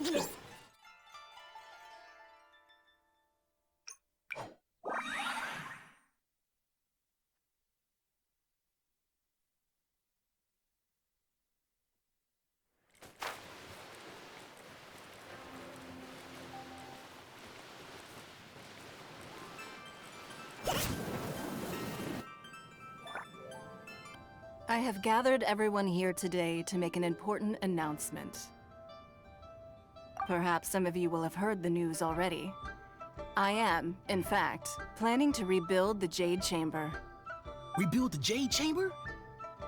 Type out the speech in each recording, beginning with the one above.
I have gathered everyone here today to make an important announcement. Perhaps some of you will have heard the news already. I am, in fact, planning to rebuild the Jade Chamber. Rebuild the Jade Chamber?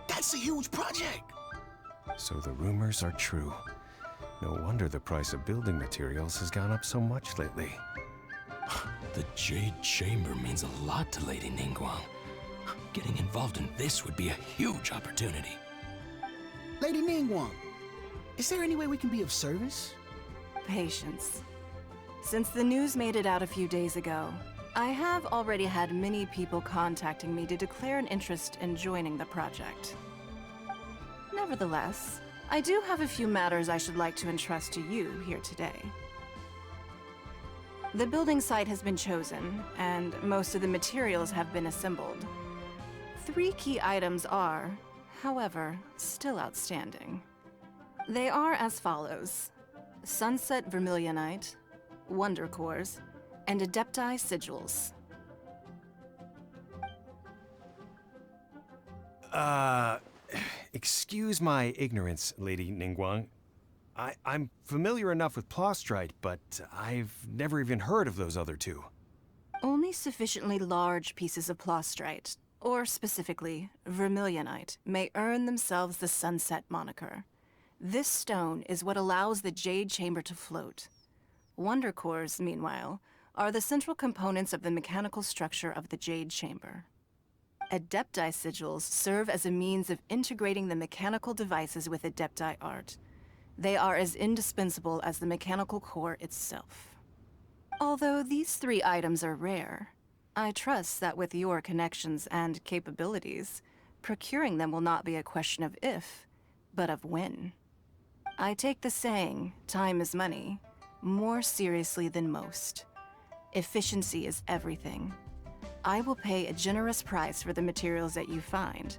That's a huge project! So the rumors are true. No wonder the price of building materials has gone up so much lately. The Jade Chamber means a lot to Lady Ningguang. Getting involved in this would be a huge opportunity. Lady Ningguang, is there any way we can be of service? Patience. Since the news made it out a few days ago, I have already had many people contacting me to declare an interest in joining the project. Nevertheless, I do have a few matters I should like to entrust to you here today. The building site has been chosen, and most of the materials have been assembled. 3 key items are, however, still outstanding. They are as follows: Sunset Vermilionite, Wonder Cores, and Adepti Sigils. Excuse my ignorance, Lady Ningguang. I'm familiar enough with Plostrite, but I've never even heard of those other 2. Only sufficiently large pieces of Plostrite, or specifically, Vermilionite, may earn themselves the Sunset moniker. This stone is what allows the Jade Chamber to float. Wonder Cores, meanwhile, are the central components of the mechanical structure of the Jade Chamber. Adepti Sigils serve as a means of integrating the mechanical devices with Adepti art. They are as indispensable as the mechanical core itself. Although these 3 items are rare, I trust that with your connections and capabilities, procuring them will not be a question of if, but of when. I take the saying, time is money, more seriously than most. Efficiency is everything. I will pay a generous price for the materials that you find,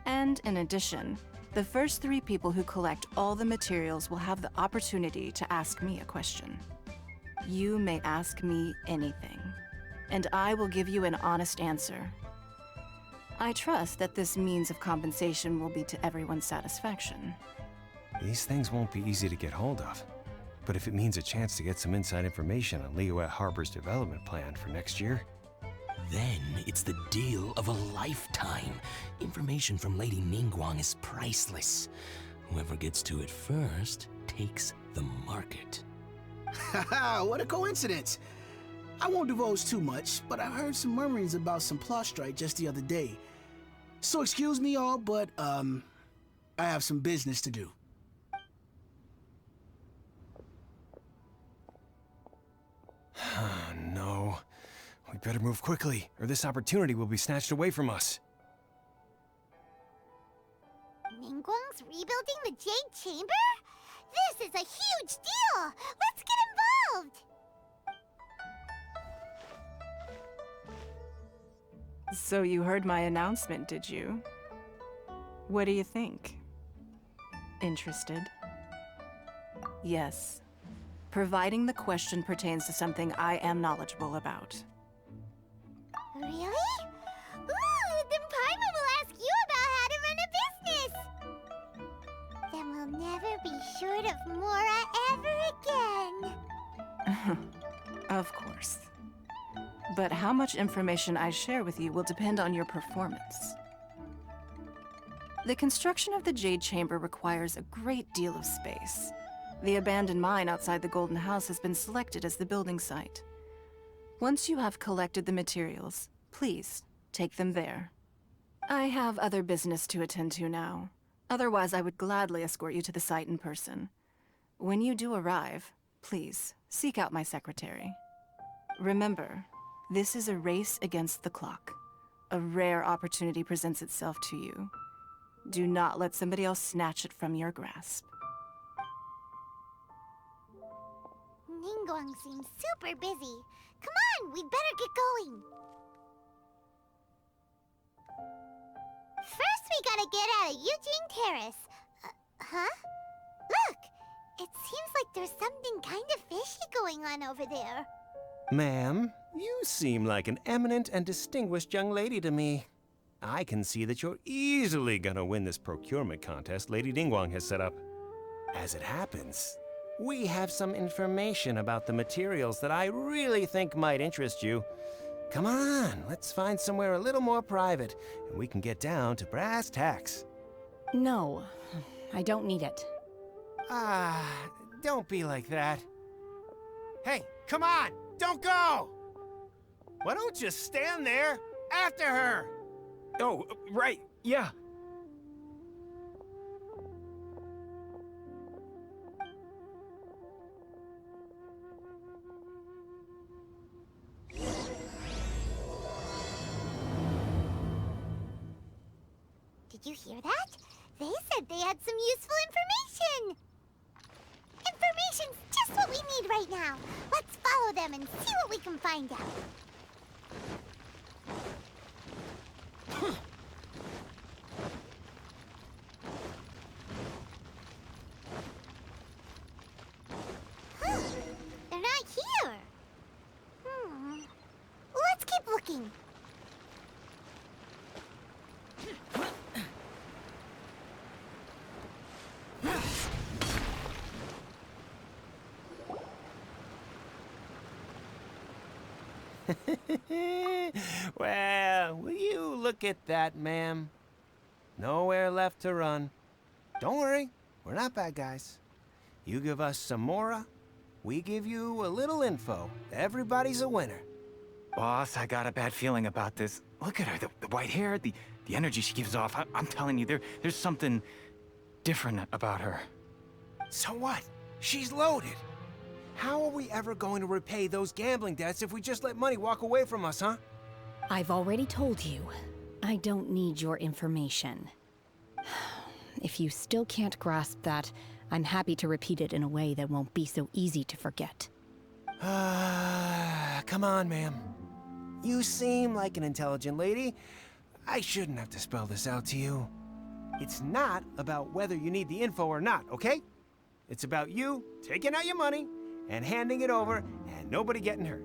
and in addition, the first 3 people who collect all the materials will have the opportunity to ask me a question. You may ask me anything, and I will give you an honest answer. I trust that this means of compensation will be to everyone's satisfaction. These things won't be easy to get hold of. But if it means a chance to get some inside information on Liyue Harbor's development plan for next year... Then it's the deal of a lifetime. Information from Lady Ningguang is priceless. Whoever gets to it first takes the market. Haha, what a coincidence! I won't divulge too much, but I heard some murmurings about some Plostrite just the other day. So excuse me all, but, I have some business to do. No. We better move quickly, or this opportunity will be snatched away from us. Ningguang's rebuilding the Jade Chamber? This is a huge deal! Let's get involved! So you heard my announcement, did you? What do you think? Interested? Yes. Providing the question pertains to something I am knowledgeable about. Really? Ooh, then Paimon will ask you about how to run a business! Then we'll never be short of Mora ever again. Of course. But how much information I share with you will depend on your performance. The construction of the Jade Chamber requires a great deal of space. The abandoned mine outside the Golden House has been selected as the building site. Once you have collected the materials, please take them there. I have other business to attend to now. Otherwise, I would gladly escort you to the site in person. When you do arrive, please seek out my secretary. Remember, this is a race against the clock. A rare opportunity presents itself to you. Do not let somebody else snatch it from your grasp. Ningguang seems super busy. Come on, we'd better get going. First, we gotta get out of Yujing Terrace. Huh? Look! It seems like there's something kind of fishy going on over there. Ma'am, you seem like an eminent and distinguished young lady to me. I can see that you're easily gonna win this procurement contest Lady Ningguang has set up. As it happens, we have some information about the materials that I really think might interest you. Come on, let's find somewhere a little more private, and we can get down to brass tacks. No, I don't need it. Don't be like that. Hey, come on, don't go! Why don't you stand there after her? Oh, right, yeah. Did you hear that? They said they had some useful information. Information's just what we need right now. Let's follow them and see what we can find out. Huh, they're not here. Let's keep looking. Well, will you look at that, ma'am? Nowhere left to run. Don't worry, we're not bad guys. You give us some mora, we give you a little info. Everybody's a winner. Boss, I got a bad feeling about this. Look at her, the white hair, the energy she gives off. I'm telling you, there's something different about her. So what? She's loaded. How are we ever going to repay those gambling debts if we just let money walk away from us, huh? I've already told you, I don't need your information. If you still can't grasp that, I'm happy to repeat it in a way that won't be so easy to forget. Come on, ma'am. You seem like an intelligent lady. I shouldn't have to spell this out to you. It's not about whether you need the info or not, okay? It's about you taking out your money and handing it over and nobody getting hurt.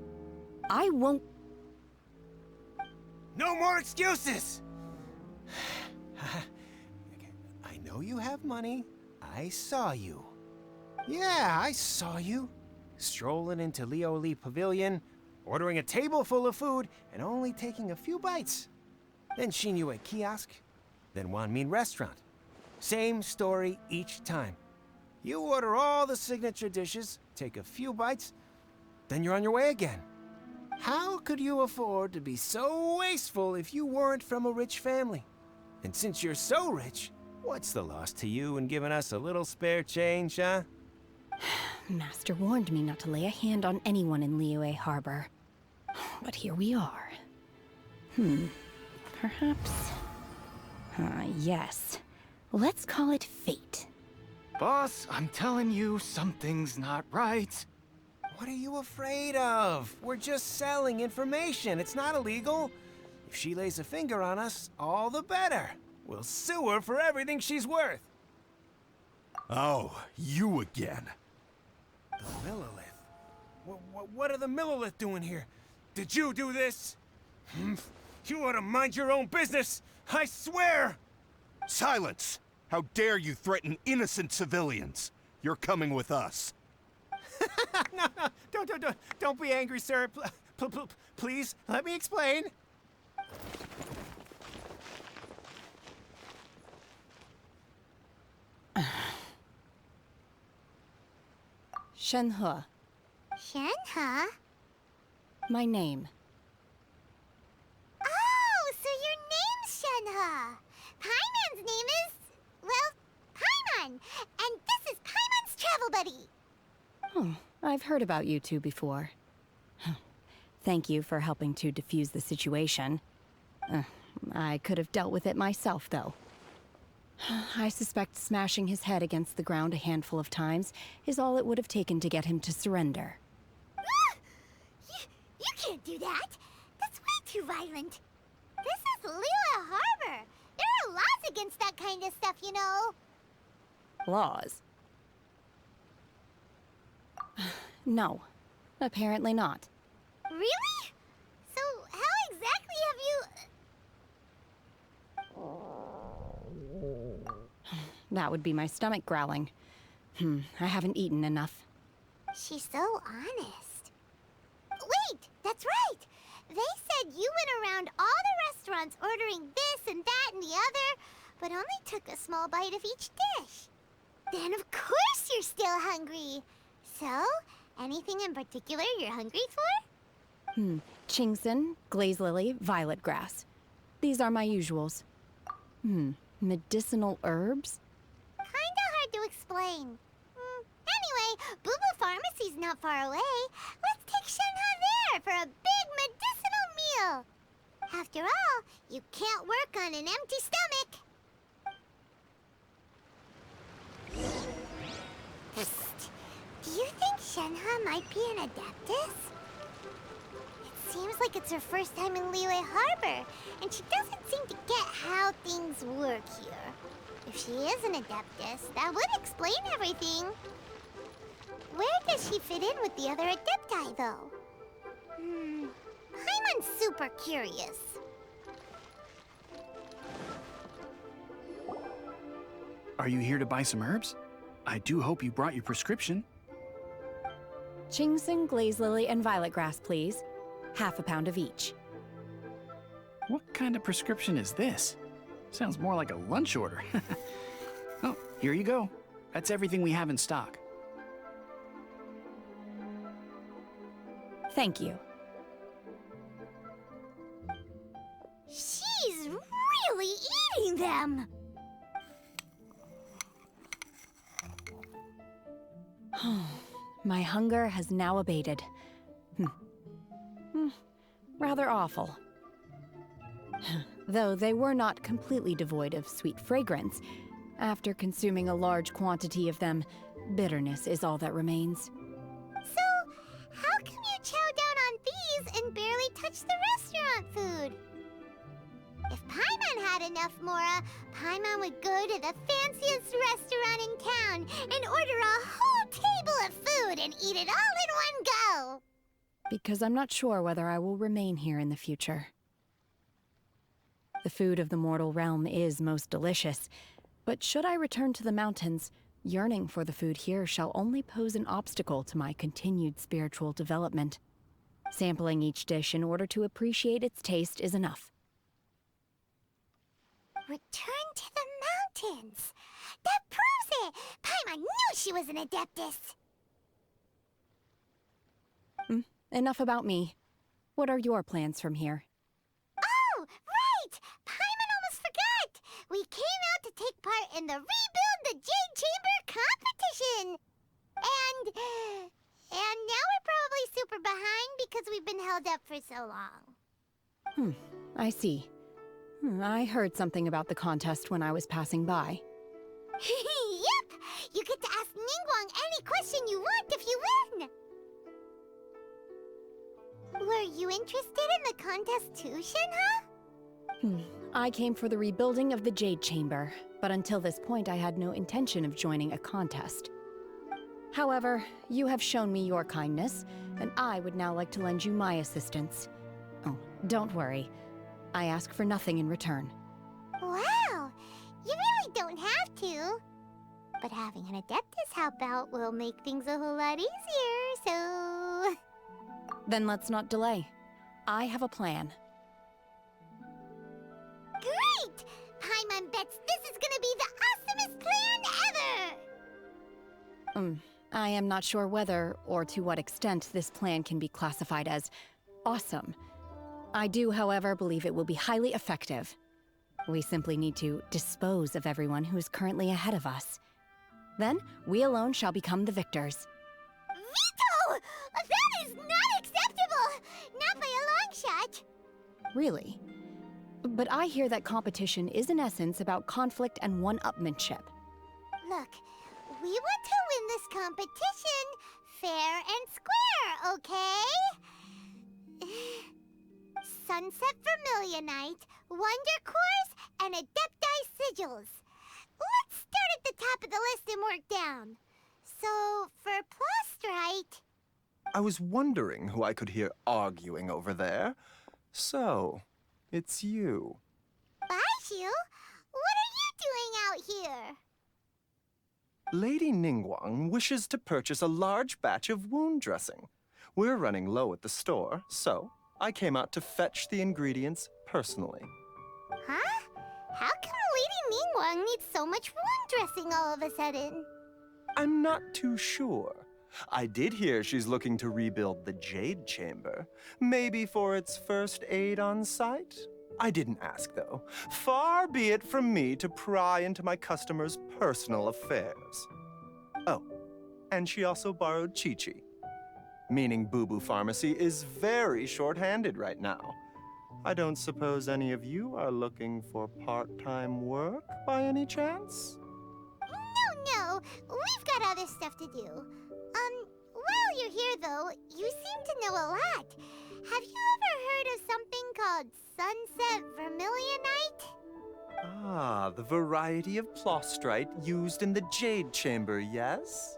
I won't... No more excuses! I know you have money. I saw you. Yeah, I saw you. Strolling into Leo Lee Pavilion, ordering a table full of food, and only taking a few bites. Then Xinyue Kiosk, then Wanmin Restaurant. Same story each time. You order all the signature dishes, take a few bites, then you're on your way again. How could you afford to be so wasteful if you weren't from a rich family? And since you're so rich, what's the loss to you in giving us a little spare change, huh? Master warned me not to lay a hand on anyone in Liyue Harbor. But here we are. Perhaps... yes. Let's call it fate. Boss, I'm telling you, something's not right. What are you afraid of? We're just selling information. It's not illegal. If she lays a finger on us, all the better. We'll sue her for everything she's worth. Oh, you again. The Millilith? What are the Millilith doing here? Did you do this? You ought to mind your own business, I swear! Silence! How dare you threaten innocent civilians? You're coming with us. No, don't be angry, sir. Please, let me explain. Shenhe, Shenhe? my name. Oh, so your name's Shenhe. Paimon's name is... well, Paimon. And this is Paimon's travel buddy. Oh, I've heard about you two before. Thank you for helping to defuse the situation. I could have dealt with it myself, though. I suspect smashing his head against the ground a handful of times is all it would have taken to get him to surrender. You can't do that! That's way too violent. This is Liyue Harbor. There are laws against that kind of stuff, you know. Laws? No, apparently not. Really? So how exactly have you... That would be my stomach growling. I haven't eaten enough. She's so honest. Wait, that's right! They said you went around all the restaurants ordering this and that and the other, but only took a small bite of each dish. Then of course you're still hungry. So, anything in particular you're hungry for? Chingson, glaze lily, violet grass. These are my usuals. Medicinal herbs? Kinda hard to explain. Anyway, Bubu Pharmacy's not far away. Let's take Shenhe there for a big medicinal meal. After all, you can't work on an empty stomach. Psst. Do you think Shenhe might be an adeptus? It seems like it's her first time in Liyue Harbor, and she doesn't seem to get how things work here. If she is an adeptus, that would explain everything. Where does she fit in with the other adepti, though? I'm super curious. Are you here to buy some herbs? I do hope you brought your prescription. Chingson, glaze lily, and violet grass, please. Half a pound of each. What kind of prescription is this? Sounds more like a lunch order. Oh, here you go. That's everything we have in stock. Thank you. She's really eating them! My hunger has now abated. Rather awful. Though they were not completely devoid of sweet fragrance. After consuming a large quantity of them, bitterness is all that remains. So, how come you chow down on these and barely touch the restaurant food? If Paimon had enough mora, Paimon would go to the fanciest restaurant in town and order a whole table of food and eat it all in one go. Because I'm not sure whether I will remain here in the future. The food of the mortal realm is most delicious, but should I return to the mountains, yearning for the food here shall only pose an obstacle to my continued spiritual development. Sampling each dish in order to appreciate its taste is enough. Return to the mountains! That proves it! Paimon knew she was an adeptus! Enough about me. What are your plans from here? Oh, right! Paimon almost forgot! We came out to take part in the Rebuild the Jade Chamber competition! And now we're probably super behind because we've been held up for so long. I see. I heard something about the contest when I was passing by. Yep! You get to ask Ningguang any question you want if you win! Were you interested in the contest too, Shenhe? I came for the rebuilding of the Jade Chamber, but until this point I had no intention of joining a contest. However, you have shown me your kindness, and I would now like to lend you my assistance. Oh, don't worry. I ask for nothing in return. Wow! You really don't have to. But having an adeptus help out will make things a whole lot easier, so... Then let's not delay. I have a plan. Great! Paimon bets this is gonna be the awesomest plan ever! I am not sure whether or to what extent this plan can be classified as awesome. I do, however, believe it will be highly effective. We simply need to dispose of everyone who is currently ahead of us. Then, we alone shall become the victors. Vito! That is not acceptable! Not by a long shot! Really? But I hear that competition is in essence about conflict and one-upmanship. Look, we want to win this competition fair and square, okay? Sunset Vermilionite, Wonder Cores, and Adepti Sigils. Let's start at the top of the list and work down. So, for Plostrite... I was wondering who I could hear arguing over there. So, it's you. Baiju? What are you doing out here? Lady Ningguang wishes to purchase a large batch of wound dressing. We're running low at the store, so I came out to fetch the ingredients personally. Huh? How come Lady Ningguang needs so much wound dressing all of a sudden? I'm not too sure. I did hear she's looking to rebuild the Jade Chamber. Maybe for its first aid on site? I didn't ask, though. Far be it from me to pry into my customers' personal affairs. Oh, and she also borrowed Chi-Chi. Meaning Bubu Pharmacy is very short-handed right now. I don't suppose any of you are looking for part-time work by any chance? No, we've got other stuff to do. While you're here, though, you seem to know a lot. Have you ever heard of something called Sunset Vermilionite? Ah, the variety of plostrite used in the Jade Chamber, yes?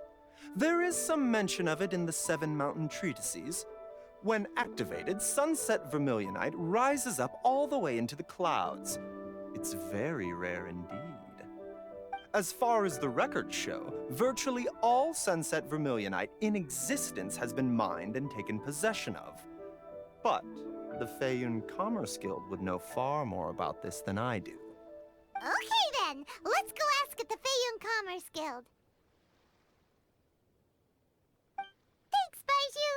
There is some mention of it in the Seven Mountain Treatises. When activated, Sunset Vermilionite rises up all the way into the clouds. It's very rare indeed. As far as the records show, virtually all Sunset Vermilionite in existence has been mined and taken possession of. But the Feiyun Commerce Guild would know far more about this than I do. Okay then, let's go ask at the Feiyun Commerce Guild. Thanks, Baiju.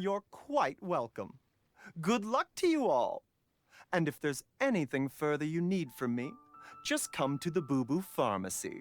You're quite welcome. Good luck to you all. And if there's anything further you need from me, just come to the Bubu Pharmacy.